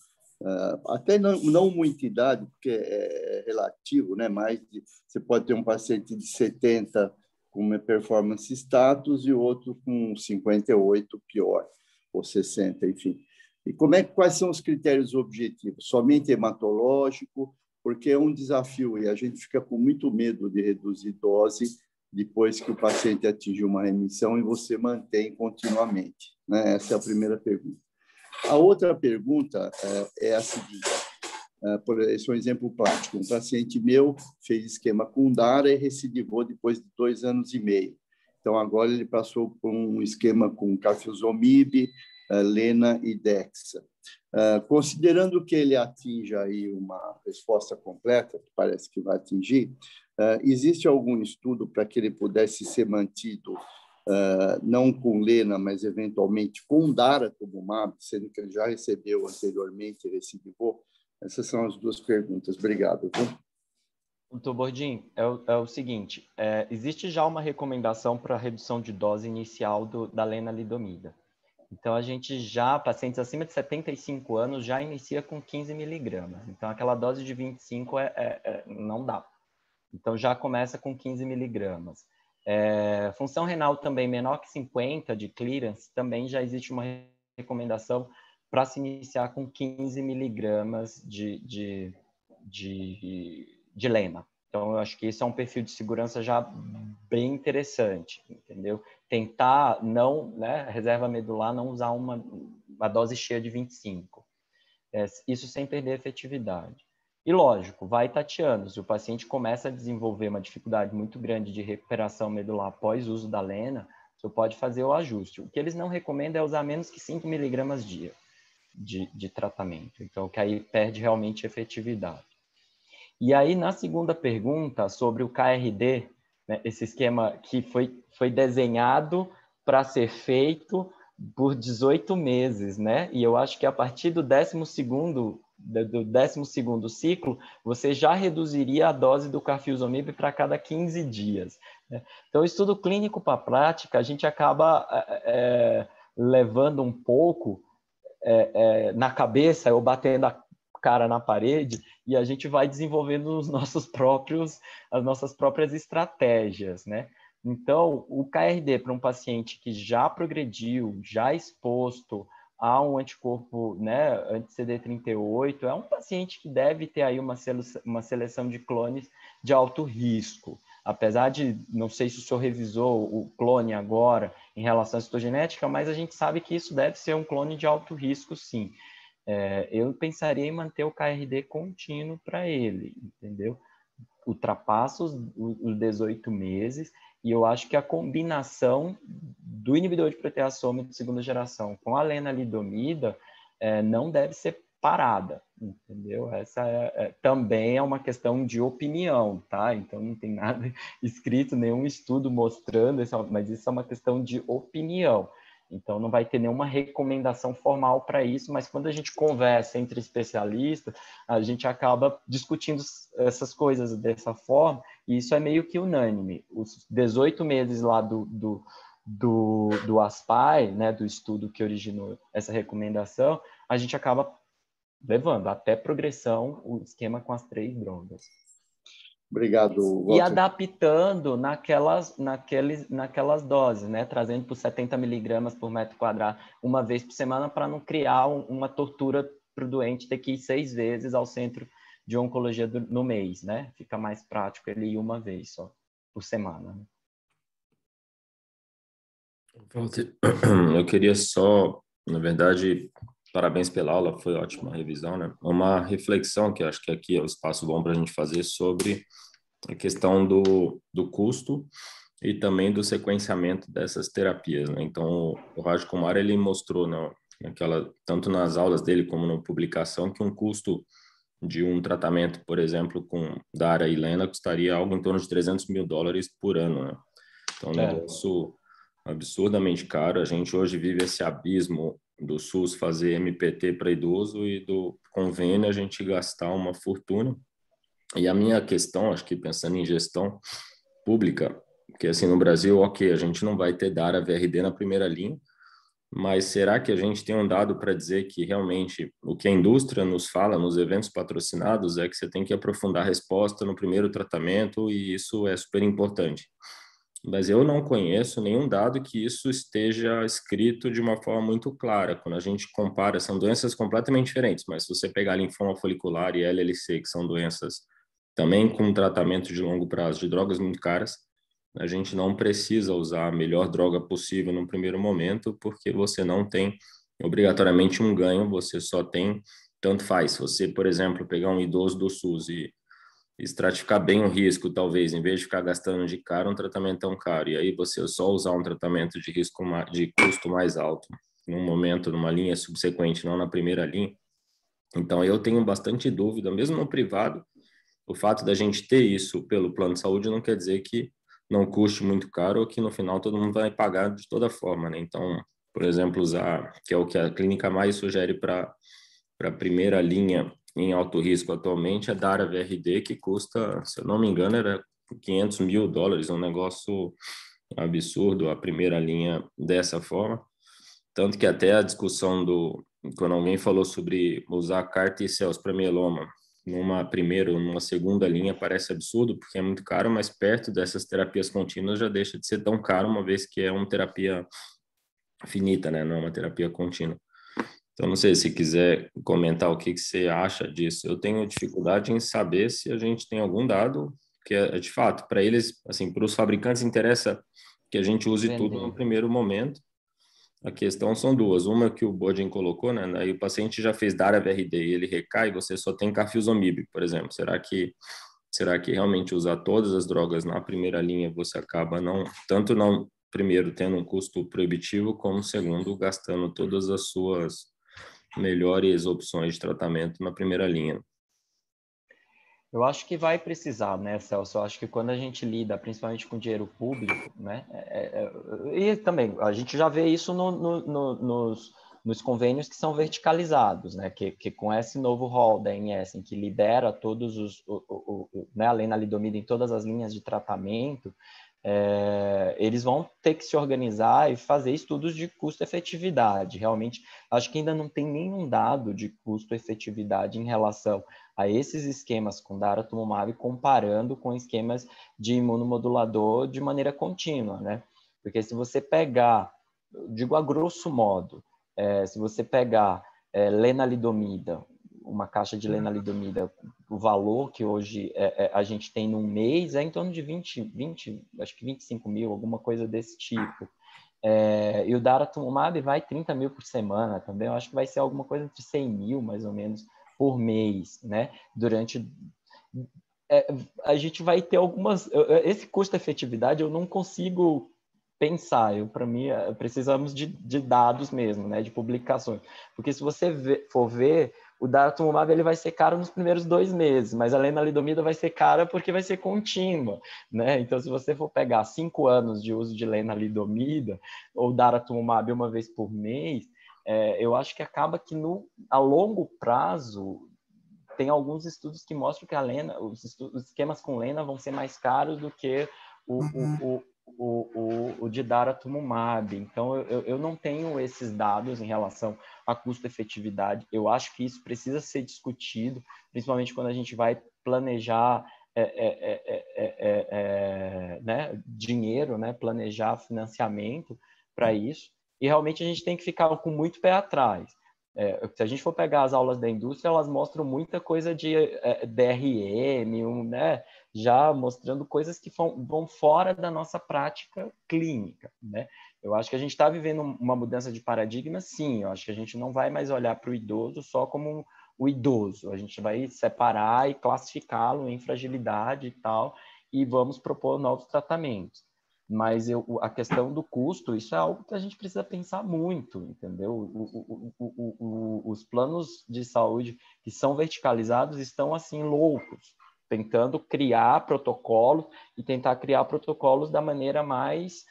até não muita idade, porque é relativo, né? Você pode ter um paciente de 70 com uma performance status e outro com 58 pior, ou 60, enfim. E quais são os critérios objetivos? Somente hematológico, porque é um desafio e a gente fica com muito medo de reduzir dose depois que o paciente atinge uma remissão e você mantém continuamente, né? Essa é a primeira pergunta. A outra pergunta é a seguinte, esse é um exemplo prático. Um paciente meu fez esquema com DARA e recidivou depois de 2 anos e meio. Então, agora ele passou por um esquema com carfilzomib, lena e dexa. Considerando que ele atinja aí uma resposta completa, que parece que vai atingir, existe algum estudo para que ele pudesse ser mantido não com lena, mas eventualmente com daratumumab, sendo que ele já recebeu anteriormente e recidivou? Essas são as 2 perguntas. Obrigado. Doutor Bordim, é o seguinte, existe já uma recomendação para redução de dose inicial da lenalidomida. Então, a gente pacientes acima de 75 anos, já inicia com 15 miligramas. Então, aquela dose de 25 não dá. Então, já começa com 15 miligramas. Função renal também menor que 50 de clearance, também já existe uma recomendação para se iniciar com 15 miligramas de lena. Então, eu acho que isso é um perfil de segurança já bem interessante, entendeu? Tentar não, né, reserva medular, não usar uma dose cheia de 25. Isso sem perder efetividade. E, lógico, vai tateando. Se o paciente começa a desenvolver uma dificuldade muito grande de recuperação medular após uso da lena, você pode fazer o ajuste. O que eles não recomendam é usar menos que 5 miligramas dia de tratamento. Então, que aí perde realmente efetividade. E aí, na segunda pergunta, sobre o KRD, né, esse esquema que foi desenhado para ser feito por 18 meses, né? E eu acho que a partir do 12º ciclo, você já reduziria a dose do carfilzomib para cada 15 dias. Né? Então, o estudo clínico para a prática, a gente acaba levando um pouco na cabeça, ou batendo a cara na parede, e a gente vai desenvolvendo as nossas próprias estratégias, né? Então, o KRD para um paciente que já progrediu, já exposto a um anticorpo, né, anti-CD38, é um paciente que deve ter aí uma seleção de clones de alto risco. Apesar de, não sei se o senhor revisou o clone agora em relação à citogenética, mas a gente sabe que isso deve ser um clone de alto risco, sim. Eu pensaria em manter o KRD contínuo para ele, entendeu? Ultrapassa os 18 meses, e eu acho que a combinação do inibidor de proteasoma de segunda geração com a lenalidomida não deve ser parada, entendeu? Essa também é uma questão de opinião, tá? Então não tem nada escrito, nenhum estudo mostrando, mas isso é uma questão de opinião. Então, não vai ter nenhuma recomendação formal para isso, mas quando a gente conversa entre especialistas, a gente acaba discutindo essas coisas dessa forma, e isso é meio que unânime. Os 18 meses lá do ASPAI, né, do estudo que originou essa recomendação, a gente acaba levando até progressão o esquema com as 3 drogas. Obrigado, E Walter. adaptando naquelas doses, né? Trazendo por 70 miligramas por metro quadrado uma vez por semana, para não criar uma tortura para o doente ter que ir 6 vezes ao centro de oncologia no mês, né? Fica mais prático ele ir uma vez só por semana. Walter, eu queria só, na verdade, parabéns pela aula, foi ótima a revisão, né? Uma reflexão que eu acho que aqui é o espaço bom para a gente fazer sobre a questão do custo e também do sequenciamento dessas terapias, né? Então, o Raj Kumar, ele mostrou tanto nas aulas dele como na publicação, que um custo de um tratamento, por exemplo, com Dara e Lena, custaria algo em torno de $300 mil por ano, né? Então, um negócio absurdamente caro. A gente hoje vive esse abismo do SUS fazer MPT para idoso e do convênio a gente gastar uma fortuna. E a minha questão, acho que pensando em gestão pública, que assim no Brasil, ok, a gente não vai ter Dara VRD na primeira linha, mas será que a gente tem um dado para dizer que realmente o que a indústria nos fala nos eventos patrocinados é que você tem que aprofundar a resposta no primeiro tratamento e isso é super importante. Mas eu não conheço nenhum dado que isso esteja escrito de uma forma muito clara. Quando a gente compara, são doenças completamente diferentes, mas se você pegar linfoma folicular e LLC, que são doenças também com tratamento de longo prazo de drogas muito caras, a gente não precisa usar a melhor droga possível no primeiro momento, porque você não tem obrigatoriamente um ganho, você só tem, tanto faz. Se você, por exemplo, pegar um idoso do SUS e estratificar bem o risco, talvez, em vez de ficar gastando de cara um tratamento tão caro, e aí você só usar um tratamento de risco de custo mais alto, num momento, numa linha subsequente, não na primeira linha. Então, eu tenho bastante dúvida, mesmo no privado, o fato da gente ter isso pelo plano de saúde não quer dizer que não custe muito caro ou que no final todo mundo vai pagar de toda forma, né? Então, por exemplo, usar, que é o que a clínica mais sugere para a primeira linha em alto risco atualmente, é Dara VRD, que custa, se eu não me engano, era $500 mil, um negócio absurdo, a primeira linha dessa forma. Tanto que até a discussão quando alguém falou sobre usar CAR T-cells para mieloma, numa primeira ou numa segunda linha, parece absurdo, porque é muito caro, mas perto dessas terapias contínuas já deixa de ser tão caro, uma vez que é uma terapia finita, né? Não é uma terapia contínua. Então, não sei se quiser comentar o que você acha disso. Eu tenho dificuldade em saber se a gente tem algum dado que é de fato, para eles, assim, para os fabricantes interessa que a gente use tudo no primeiro momento. A questão são duas. Uma que o Bodin colocou, né? Aí o paciente já fez Dara VRD e ele recai, você só tem carfilzomib, por exemplo. Será que realmente usar todas as drogas na primeira linha você acaba não primeiro tendo um custo proibitivo, como segundo gastando todas as suas melhores opções de tratamento na primeira linha? Eu acho que vai precisar, né, Celso? Eu acho que quando a gente lida, principalmente com dinheiro público, né, e também a gente já vê isso nos convênios que são verticalizados, né, que com esse novo rol da ANS, em que libera todos né, a lenalidomida em todas as linhas de tratamento, eles vão ter que se organizar e fazer estudos de custo-efetividade. Realmente, acho que ainda não tem nenhum dado de custo-efetividade em relação a esses esquemas com daratumumab comparando com esquemas de imunomodulador de maneira contínua, né? Porque se você pegar, digo a grosso modo, se você pegar lenalidomida, uma caixa de lenalidomida, o valor que hoje a gente tem num mês é em torno de 20, acho que 25 mil, alguma coisa desse tipo. E o daratumumab vai 30 mil por semana também, eu acho que vai ser alguma coisa entre 100 mil, mais ou menos, por mês, né? A gente vai ter algumas... Esse custo-efetividade eu não consigo pensar. Para mim, precisamos de dados mesmo, né? De publicações. Porque se você for ver, o daratumumab ele vai ser caro nos primeiros 2 meses, mas a lenalidomida vai ser cara porque vai ser contínua, né? Então, se você for pegar 5 anos de uso de lenalidomida ou daratumumab uma vez por mês, eu acho que acaba que a longo prazo tem alguns estudos que mostram que os esquemas com lena vão ser mais caros do que o de daratumumab. Então, eu não tenho esses dados em relação a custo-efetividade. Eu acho que isso precisa ser discutido, principalmente quando a gente vai planejar né, dinheiro, né, planejar financiamento para isso. E realmente a gente tem que ficar com muito pé atrás. Se a gente for pegar as aulas da indústria, elas mostram muita coisa de DRM, né? Já mostrando coisas que vão fora da nossa prática clínica, né? Eu acho que a gente está vivendo uma mudança de paradigma, sim. Eu acho que a gente não vai mais olhar para o idoso só como o idoso. A gente vai separar e classificá-lo em fragilidade e tal, e vamos propor novos tratamentos. Mas a questão do custo, isso é algo que a gente precisa pensar muito, entendeu? Os planos de saúde que são verticalizados estão, assim, loucos, tentando criar protocolos e tentar criar protocolos da maneira mais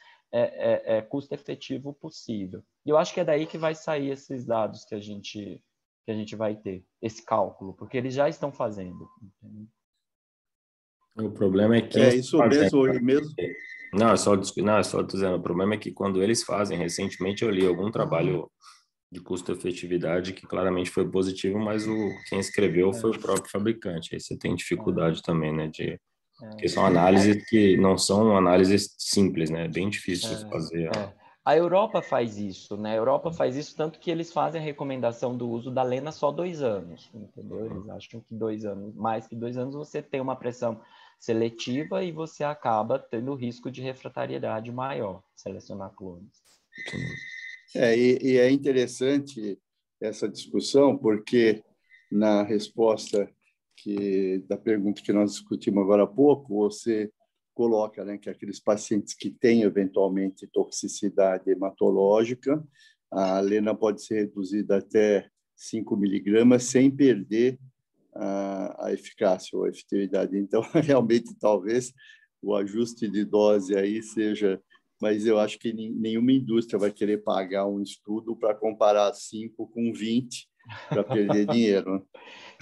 custo-efetivo possível. E eu acho que é daí que vai sair esses dados que a gente vai ter, esse cálculo, porque eles já estão fazendo. Entendeu? O problema é que... isso mesmo, e mesmo... Não, é só dizendo, o problema é que quando eles fazem, recentemente eu li algum trabalho de custo-efetividade que claramente foi positivo, mas quem escreveu foi o próprio fabricante. Aí você tem dificuldade também, né? Porque são análises que não são análises simples, né? É bem difícil fazer. A Europa faz isso, né? A Europa faz isso tanto que eles fazem a recomendação do uso da lena só 2 anos, entendeu? Eles acham que 2 anos, mais que 2 anos, você tem uma pressão seletiva e você acaba tendo risco de refratariedade maior, selecionar clones. E é interessante essa discussão, porque na resposta da pergunta que nós discutimos agora há pouco, você coloca, né, que aqueles pacientes que têm eventualmente toxicidade hematológica, a lena pode ser reduzida até 5 miligramas sem perder a eficácia ou a efetividade. Então, realmente, talvez o ajuste de dose aí seja... Mas eu acho que nenhuma indústria vai querer pagar um estudo para comparar 5 com 20 para perder dinheiro.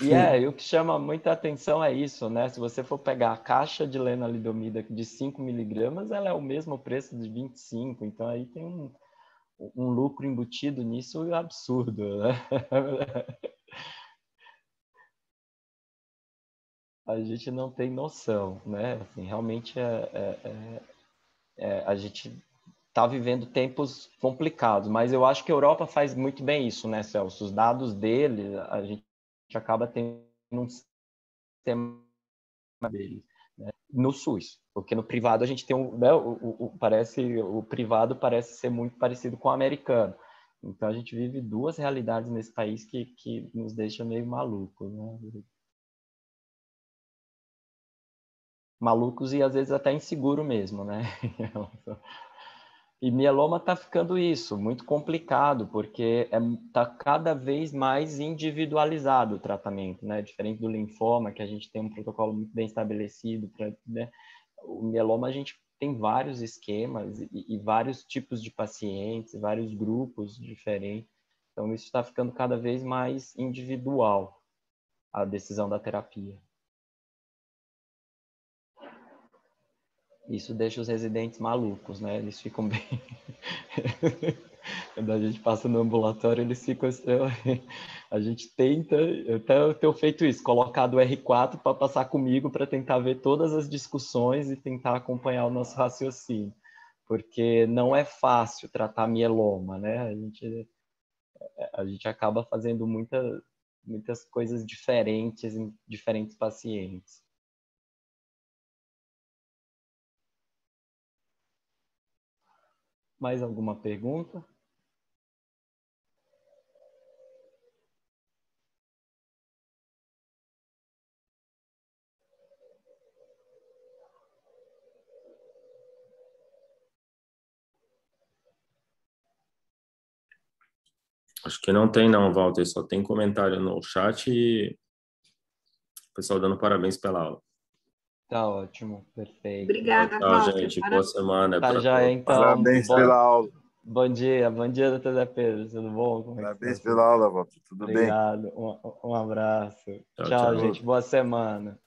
E o que chama muita atenção é isso, né? Se você for pegar a caixa de lenalidomida de 5 miligramas, ela é o mesmo preço de 25, então aí tem um lucro embutido nisso absurdo, né? A gente não tem noção, né? Assim, realmente a gente está vivendo tempos complicados, mas eu acho que a Europa faz muito bem isso, né, Celso? Os dados dele, a gente acaba tendo um sistema dele, né, no SUS, porque no privado a gente tem né, o privado parece ser muito parecido com o americano. Então a gente vive 2 realidades nesse país que nos deixa meio malucos, né? Malucos e às vezes até inseguro mesmo, né? E mieloma está ficando isso, muito complicado, porque está cada vez mais individualizado o tratamento, né? Diferente do linfoma, que a gente tem um protocolo muito bem estabelecido, né? O mieloma a gente tem vários esquemas e vários tipos de pacientes, vários grupos diferentes. Então, isso está ficando cada vez mais individual, a decisão da terapia. Isso deixa os residentes malucos, né? Eles ficam bem... Quando a gente passa no ambulatório, eles ficam... A gente tenta... Eu tenho feito isso, colocado o R4 para passar comigo para tentar ver todas as discussões e tentar acompanhar o nosso raciocínio. Porque não é fácil tratar mieloma, né? A gente acaba fazendo muitas coisas diferentes em diferentes pacientes. Mais alguma pergunta? Acho que não tem não, Walter, só tem comentário no chat e o pessoal dando parabéns pela aula. Tá ótimo, perfeito. Obrigada, Tchau, Walter. gente. Boa semana. Tá já, então. Parabéns pela aula. Bom dia, doutor Zé Pedro, tudo bom? Como Parabéns pela aula, Walter. Tudo bem? Obrigado, um abraço. Tchau, gente, boa semana.